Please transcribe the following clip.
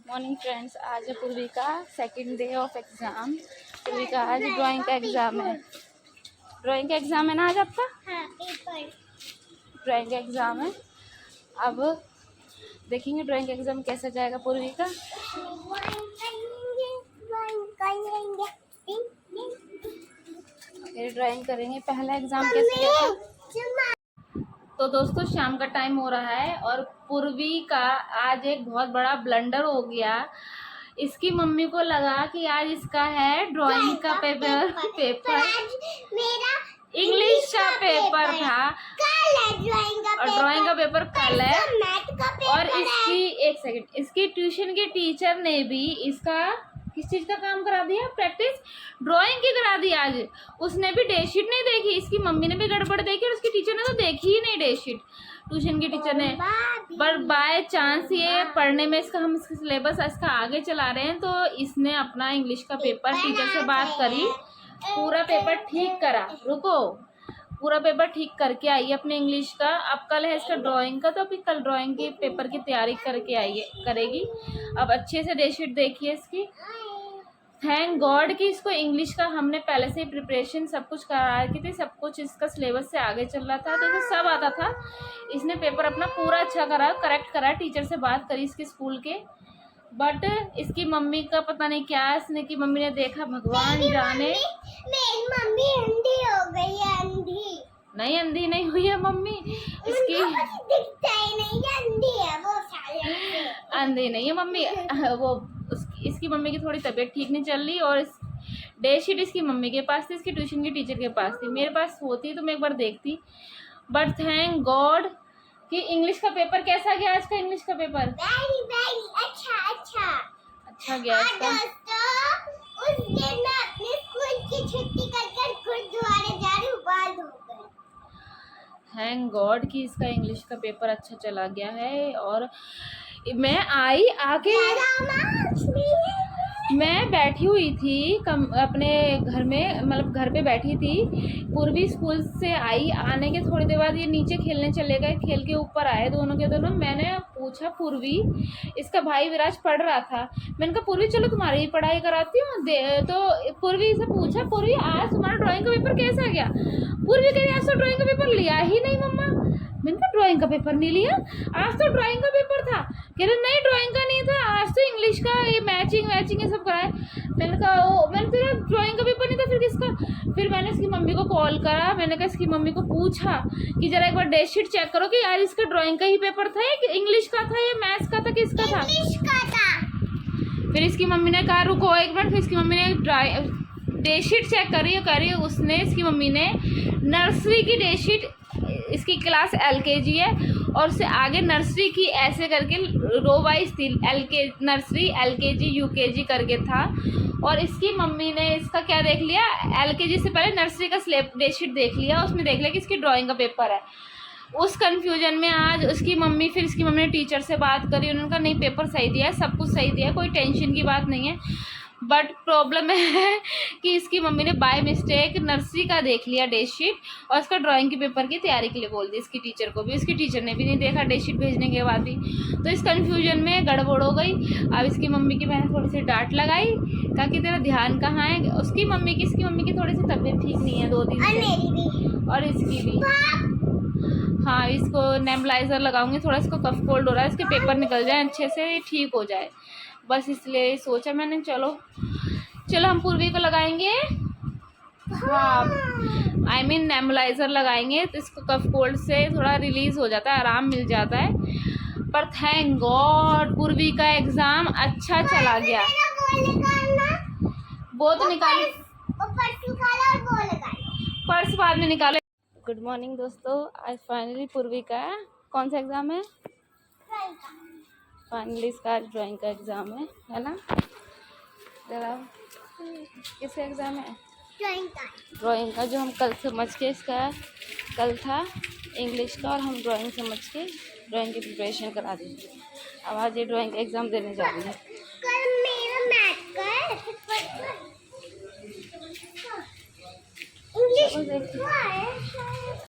Morning friends, आज है पूर्वी का सेकंड डे ऑफ एग्ज़ाम। पूर्वी का आज ड्राइंग का एग्ज़ाम है। ड्राइंग का एग्ज़ाम है ना आज आपका? हाँ, पेपर ड्राइंग का एग्ज़ाम है। अब देखेंगे ड्राइंग का एग्ज़ाम कैसा जाएगा पूर्वी का। फिर ड्राइंग करेंगे। पहला एग्ज़ाम कैसे गया था? तो दोस्तों शाम का टाइम हो रहा है और पूर्वी का आज एक बहुत बड़ा ब्लंडर हो गया। इसकी मम्मी को लगा कि आज इसका है ड्राइंग का पेपर मेरा इंग्लिश का पेपर था कल है और ड्राइंग का पेपर कल है। मैथ का पेपर और इसकी ट्यूशन के टीचर ने भी इसका किस चीज़ का काम करा दिया, प्रैक्टिस ड्राइंग की करा दी। आज उसने भी डे शीट नहीं देखी, इसकी मम्मी ने भी गड़बड़ देखी और उसकी टीचर ने तो देखी ही नहीं डे शीट, ट्यूशन की टीचर ने। पर बाय चांस ये पढ़ने में हम इसका सिलेबस इसका आगे चला रहे हैं, तो इसने अपना इंग्लिश का पेपर टीचर से बात करी, पूरा पेपर ठीक करा। रुको, पूरा पेपर ठीक करके आई है अपने इंग्लिश का। अब कल है इसका ड्राइंग का, तो अभी कल ड्राइंग के पेपर की तैयारी करके आई है, करेगी। अब अच्छे से डे शीट देखिए इसकी। थैंक गॉड कि इसको इंग्लिश का हमने पहले से ही प्रिपरेशन सब कुछ करा रखी थी, सब कुछ इसका सिलेबस से आगे चल रहा था, तो इसे सब आता था। इसने पेपर अपना पूरा अच्छा करा, करेक्ट करा, टीचर से बात करी इसके स्कूल के। बट इसकी मम्मी का पता नहीं क्या, इसने की मम्मी ने देखा, भगवान जाने। मेरी मम्मी अंधी हो गई है। अंधी नहीं, अंधी नहीं हुई है मम्मी इसकी, दिखता ही नहीं है, अंधी है वो साले से। अंधी नहीं है मम्मी, वो इसकी मम्मी की थोड़ी तबीयत ठीक नहीं चल रही और डे शीट इसकी मम्मी के पास थी, इसकी ट्यूशन की टीचर के पास थी। मेरे पास होती तो मैं एक बार देखती। बट थैंक गॉड कि इंग्लिश का पेपर कैसा गया आज का इंग्लिश का पेपर? वेरी वेरी अच्छा गया इसका। दोस्तों, उस दिन मैं अपने स्कूल की छुट्टी कर गुरुद्वारे जा रही हूँ, बाल हो गए। थैंक गॉड कि इसका इंग्लिश का पेपर अच्छा चला गया है। और मैं आई आके मैं बैठी हुई थी अपने घर में, मतलब घर पे बैठी थी। पूर्वी स्कूल से आई, आने के थोड़ी देर बाद ये नीचे खेलने चले गए, खेल के ऊपर आए दोनों के दोनों। मैंने पूछा पूर्वी, इसका भाई विराज पढ़ रहा था, मैंने कहा पूर्वी चलो तुम्हारी ही पढ़ाई कराती हूँ। तो पूर्वी से पूछा, पूर्वी आज तुम्हारा ड्राइंग का पेपर कैसा गया? पूर्वी कह रही आज तो ड्राइंग का पेपर लिया ही नहीं मम्मा। मैंने कहा ड्राइंग का पेपर नहीं लिया, आज तो ड्राइंग का पेपर था। कह रहे नहीं ड्राइंग का नहीं था, आज तो इंग्लिश का ये मैचिंग ये सब कराए। मैंने कहा ओ, मैंने तेरा ड्राइंग का पेपर नहीं था फिर किसका? फिर मैंने इसकी मम्मी को कॉल करा, मैंने कहा इसकी मम्मी को पूछा कि जरा एक बार डे शीट चेक करो कि यार इसका ड्राइंग का ही पेपर था या इंग्लिश का था या मैथ्स का था, किसका था? इंग्लिश का था। फिर इसकी मम्मी ने कहा रुको एक मिनट। फिर इसकी मम्मी ने डे शीट चेक करी, उसने इसकी मम्मी ने नर्सरी की डे शीट, इसकी क्लास LKG है और उससे आगे नर्सरी की ऐसे करके रो वाइज थी, नर्सरी LKG UKG करके था। और इसकी मम्मी ने इसका क्या देख लिया, LKG से पहले नर्सरी का डे शीट देख लिया, उसमें देख लिया कि इसकी ड्राइंग का पेपर है। उस कंफ्यूजन में आज उसकी मम्मी, फिर इसकी मम्मी ने टीचर से बात करी, उन्होंने कहा नहीं पेपर सही दिया है, सब कुछ सही दिया है, कोई टेंशन की बात नहीं है। बट प्रॉब्लम है कि इसकी मम्मी ने बाय मिस्टेक नर्सरी का देख लिया डे शीट और उसका ड्राइंग के पेपर की तैयारी के लिए बोल दी इसकी टीचर को भी। इसकी टीचर ने भी नहीं देखा डे शीट भेजने के बाद भी, तो इस कन्फ्यूजन में गड़बड़ हो गई। अब इसकी मम्मी की मैंने थोड़ी सी डांट लगाई, कहा कि तेरा ध्यान कहाँ है। इसकी मम्मी की थोड़ी सी तबीयत ठीक नहीं है 2 दिन से, और इसकी भी। हाँ, इसको नेबुलाइजर लगाऊंगी, थोड़ा इसको कफ कोल्ड हो रहा है, इसके पेपर निकल जाए अच्छे से, ठीक हो जाए, बस इसलिए सोचा मैंने चलो हम पूर्वी को लगाएंगे। हाँ, I mean नेबुलाइजर लगाएंगे तो इसको कफ कोल्ड से थोड़ा रिलीज़ हो जाता है, आराम मिल जाता है। पर थैंक गॉड पूर्वी का एग्ज़ाम अच्छा चला गया। वो तो निकाल, पर्स बाद में निकालो। गुड मॉर्निंग दोस्तों, आज फाइनली पूर्वी का कौन सा एग्ज़ाम है? फाइनली इसका आज ड्राइंग का एग्ज़ाम है ना? जरा किस एग्ज़ाम है? ड्राइंग का, जो हम कल समझ के, इसका कल था इंग्लिश का और हम ड्राइंग समझ के ड्राइंग की प्रिपरेशन करा दी। अब आज ये ड्राइंग का एग्ज़ाम देने जा रही है। कल मेरा मैथ का इंग्लिश